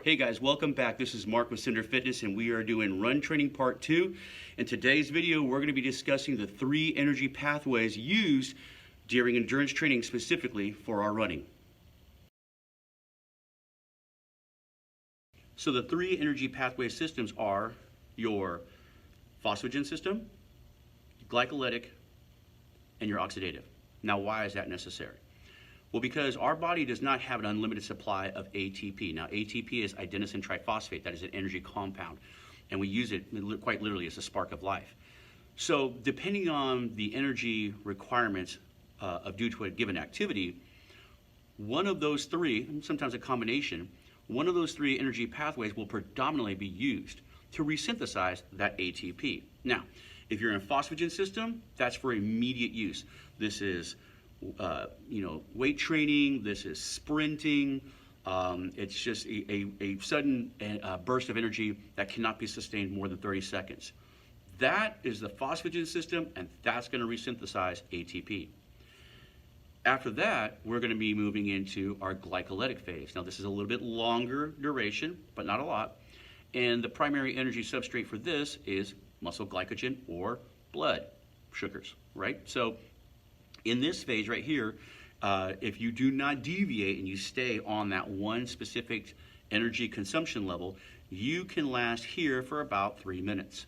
Hey guys, welcome back. This is Mark with Cinder Fitness and we are doing run training part 2. In today's video, we're going to be discussing the 3 energy pathways used during endurance training specifically for our running. So the 3 energy pathway systems are your phosphagen system, glycolytic, and your oxidative. Now, why is that necessary? Well, because our body does not have an unlimited supply of ATP. Now, ATP is adenosine triphosphate. That is an energy compound, and we use it quite literally as a spark of life. So depending on the energy requirements due to a given activity, one of those 3, and sometimes a combination, one of those 3 energy pathways will predominantly be used to resynthesize that ATP. Now, if you're in a phosphagen system, that's for immediate use. This is weight training, this is sprinting, it's just a sudden burst of energy that cannot be sustained more than 30 seconds. That is the phosphagen system, and that's going to resynthesize ATP. After that, we're going to be moving into our glycolytic phase. Now, this is a little bit longer duration, but not a lot, and the primary energy substrate for this is muscle glycogen or blood sugars, right? So in this phase right here, if you do not deviate and you stay on that one specific energy consumption level, you can last here for about 3 minutes.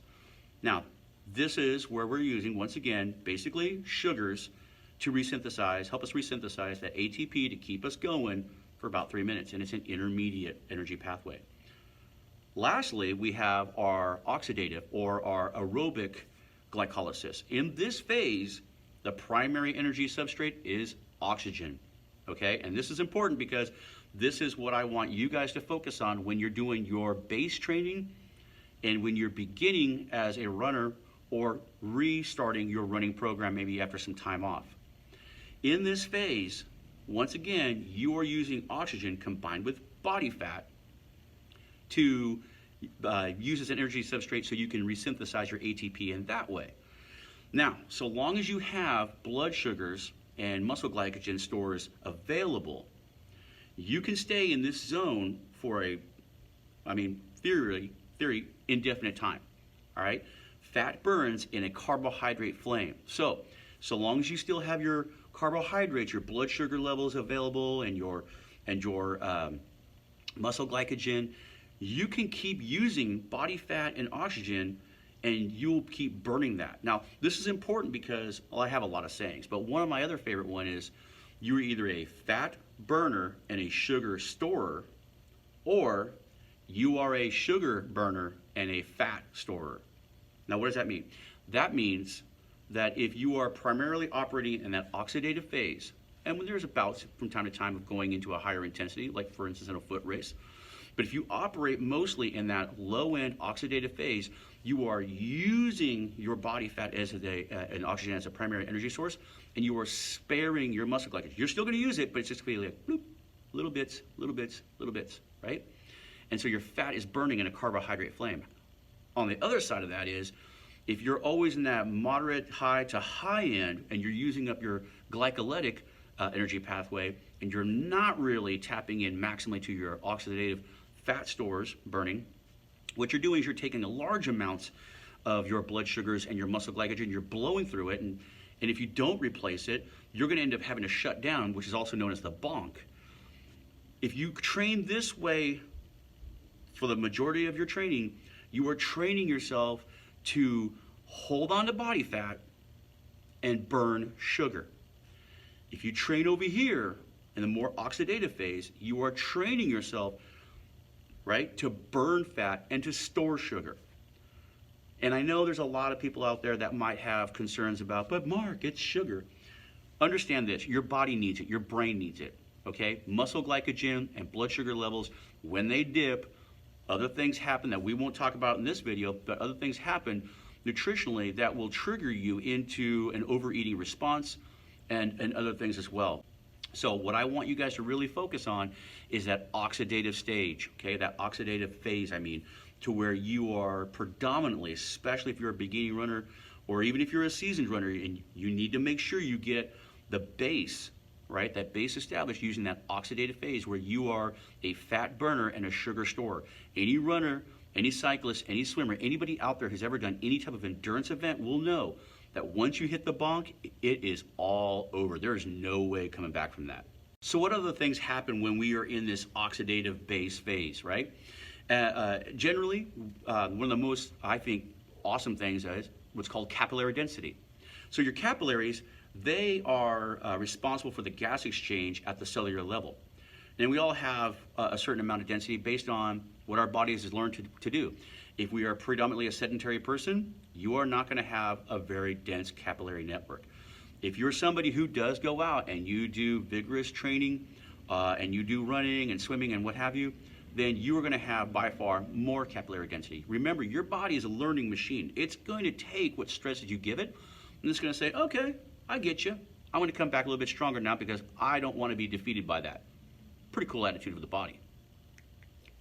Now, this is where we're using, once again, basically sugars to resynthesize, help us resynthesize that ATP to keep us going for about 3 minutes, and it's an intermediate energy pathway. Lastly, we have our oxidative or our aerobic glycolysis. In this phase, the primary energy substrate is oxygen, okay? And this is important because this is what I want you guys to focus on when you're doing your base training and when you're beginning as a runner or restarting your running program maybe after some time off. In this phase, once again, you are using oxygen combined with body fat to use as an energy substrate so you can resynthesize your ATP in that way. Now, so long as you have blood sugars and muscle glycogen stores available, you can stay in this zone for theory, indefinite time, all right? Fat burns in a carbohydrate flame. So long as you still have your carbohydrates, your blood sugar levels available, and your muscle glycogen, you can keep using body fat and oxygen, and you'll keep burning that. Now, this is important because, well, I have a lot of sayings, but one of my other favorite one is you're either a fat burner and a sugar storer, or you are a sugar burner and a fat storer. Now, what does that mean? That means that if you are primarily operating in that oxidative phase, and when there's bouts from time to time of going into a higher intensity, like for instance in a foot race, but if you operate mostly in that low-end oxidative phase, you are using your body fat as an oxygen as a primary energy source, and you are sparing your muscle glycogen. You're still going to use it, but it's just going to be like bloop, little bits, little bits, little bits, right? And so your fat is burning in a carbohydrate flame. On the other side of that is, if you're always in that moderate high to high end, and you're using up your glycolytic energy pathway, and you're not really tapping in maximally to your oxidative fat stores burning, what you're doing is you're taking a large amounts of your blood sugars and your muscle glycogen, you're blowing through it, and if you don't replace it, you're going to end up having to shut down, which is also known as the bonk. If you train this way for the majority of your training, you are training yourself to hold on to body fat and burn sugar. If you train over here in the more oxidative phase, you are training yourself, right, to burn fat and to store sugar. And I know there's a lot of people out there that might have concerns about, but Mark, it's sugar. Understand this, your body needs it, your brain needs it, okay? Muscle glycogen and blood sugar levels, when they dip, other things happen that we won't talk about in this video, but other things happen nutritionally that will trigger you into an overeating response and other things as well. So what I want you guys to really focus on is that oxidative stage, okay? That oxidative phase, to where you are predominantly, especially if you're a beginning runner or even if you're a seasoned runner, and you need to make sure you get the base right? That base established using that oxidative phase where you are a fat burner and a sugar storer. Any runner, any cyclist, any swimmer, anybody out there who's ever done any type of endurance event will know that once you hit the bonk, it is all over. There is no way coming back from that. So what other things happen when we are in this oxidative base phase, right? Generally, one of the most, I think, awesome things is what's called capillary density. So your capillaries, they are responsible for the gas exchange at the cellular level. And we all have a certain amount of density based on what our bodies has learned to do. If we are predominantly a sedentary person, you are not going to have a very dense capillary network. If you're somebody who does go out and you do vigorous training and you do running and swimming and what have you, then you are going to have by far more capillary density. Remember, your body is a learning machine. It's going to take what stresses you give it, and it's going to say, okay, I get you. I want to come back a little bit stronger now because I don't want to be defeated by that. Pretty cool attitude of the body.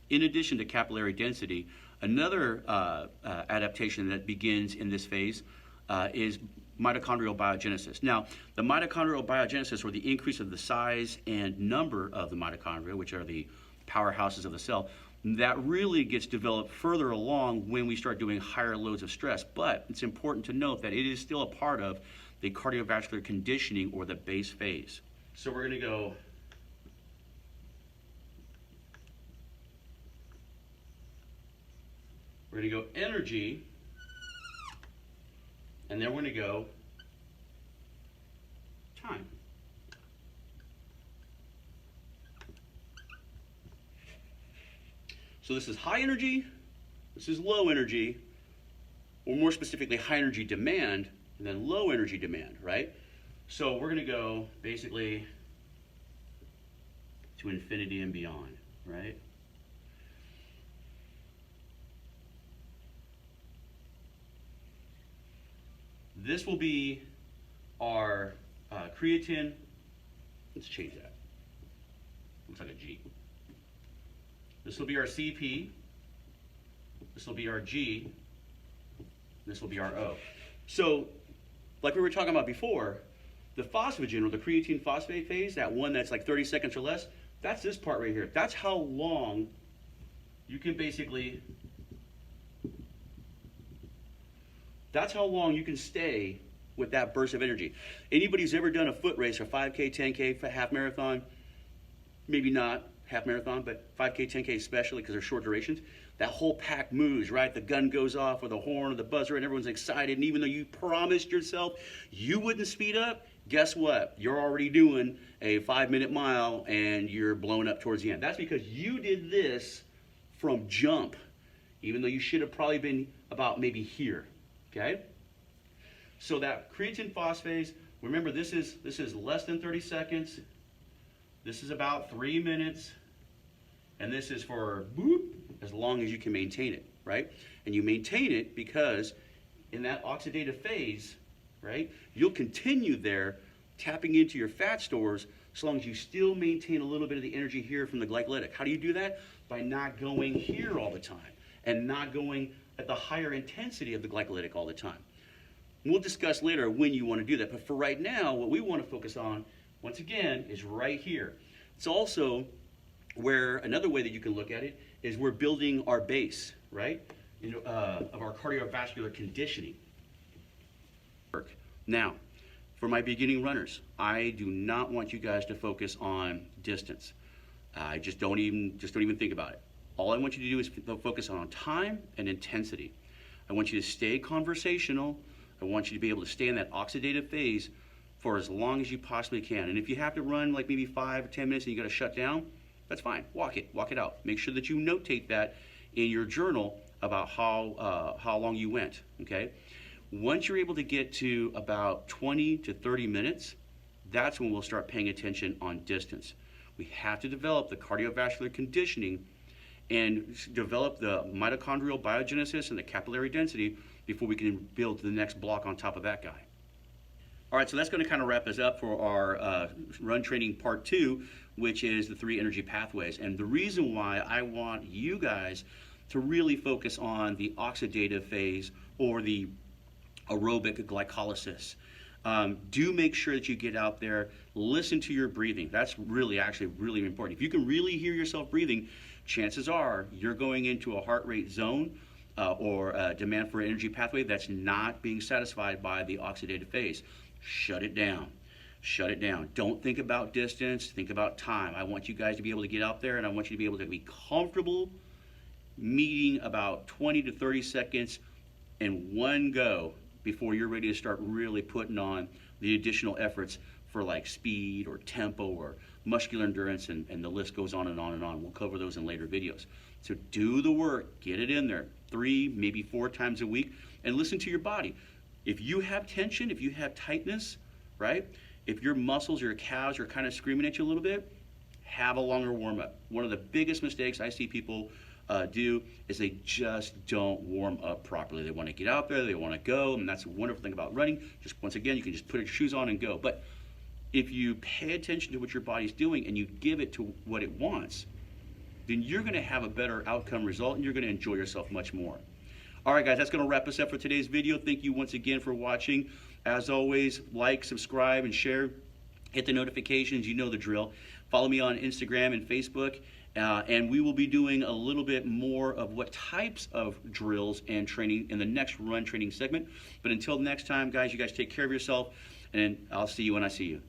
In addition to capillary density, another adaptation that begins in this phase is mitochondrial biogenesis. Now, the mitochondrial biogenesis, or the increase of the size and number of the mitochondria, which are the powerhouses of the cell, that really gets developed further along when we start doing higher loads of stress. But it's important to note that it is still a part of the cardiovascular conditioning or the base phase. So we're going to go energy, and then we're going to go time. So this is high energy, this is low energy, or more specifically high energy demand, and then low energy demand, right? So we're going to go basically to infinity and beyond, right? This will be our creatine. Let's change that. Looks like a G. This will be our CP. This will be our G. This will be our O. So, like we were talking about before, the phosphagen or the creatine phosphate phase, that one that's like 30 seconds or less, that's this part right here. That's how long you can basically, that's how long you can stay with that burst of energy. Anybody who's ever done a foot race or 5K, 10K, half marathon, maybe not half marathon, but 5K, 10K especially because they're short durations, that whole pack moves, right? The gun goes off or the horn or the buzzer and everyone's excited. And even though you promised yourself you wouldn't speed up, guess what? You're already doing a 5-minute mile and you're blowing up towards the end. That's because you did this from jump, even though you should have probably been about maybe here, okay? So that creatine phosphase, remember this is less than 30 seconds. This is about 3 minutes. And this is for boop, as long as you can maintain it, right? And you maintain it because in that oxidative phase, right, you'll continue there tapping into your fat stores as long as you still maintain a little bit of the energy here from the glycolytic. How do you do that? By not going here all the time and not going at the higher intensity of the glycolytic all the time. We'll discuss later when you want to do that, but for right now, what we want to focus on, once again, is right here. It's also where another way that you can look at it is we're building our base, right, of our cardiovascular conditioning. Now, for my beginning runners, I do not want you guys to focus on distance. I just don't even think about it. All I want you to do is focus on time and intensity. I want you to stay conversational. I want you to be able to stay in that oxidative phase for as long as you possibly can. And if you have to run like maybe 5 or 10 minutes and you got to shut down, that's fine. Walk it out. Make sure that you notate that in your journal about how long you went, okay? Once you're able to get to about 20 to 30 minutes, that's when we'll start paying attention on distance. We have to develop the cardiovascular conditioning and develop the mitochondrial biogenesis and the capillary density before we can build the next block on top of that guy. All right, so that's going to kind of wrap us up for our run training part 2, which is the 3 energy pathways. And the reason why I want you guys to really focus on the oxidative phase or the aerobic glycolysis Do make sure that you get out there, listen to your breathing. That's really, actually really important. If you can really hear yourself breathing, chances are you're going into a heart rate zone or a demand for energy pathway that's not being satisfied by the oxidative phase. Shut it down. Shut it down. Don't think about distance, think about time. I want you guys to be able to get out there, and I want you to be able to be comfortable meeting about 20 to 30 seconds in one go before you're ready to start really putting on the additional efforts for like speed or tempo or muscular endurance, and the list goes on and on and on. We'll cover those in later videos. So do the work, get it in there 3, maybe 4 times a week, and listen to your body. If you have tension, if you have tightness, right? If your muscles, your calves are kind of screaming at you a little bit, have a longer warm up. One of the biggest mistakes I see people do is they just don't warm up properly. They want to get out there, they want to go, and that's a wonderful thing about running. Just once again, you can just put your shoes on and go. But if you pay attention to what your body's doing and you give it to what it wants, then you're going to have a better outcome result, and you're going to enjoy yourself much more. All right, guys, that's going to wrap us up for today's video. Thank you once again for watching. As always, like, subscribe, and share. Hit the notifications. You know the drill. Follow me on Instagram and Facebook. And we will be doing a little bit more of what types of drills and training in the next run training segment. But until next time, guys, you guys take care of yourself, and I'll see you when I see you.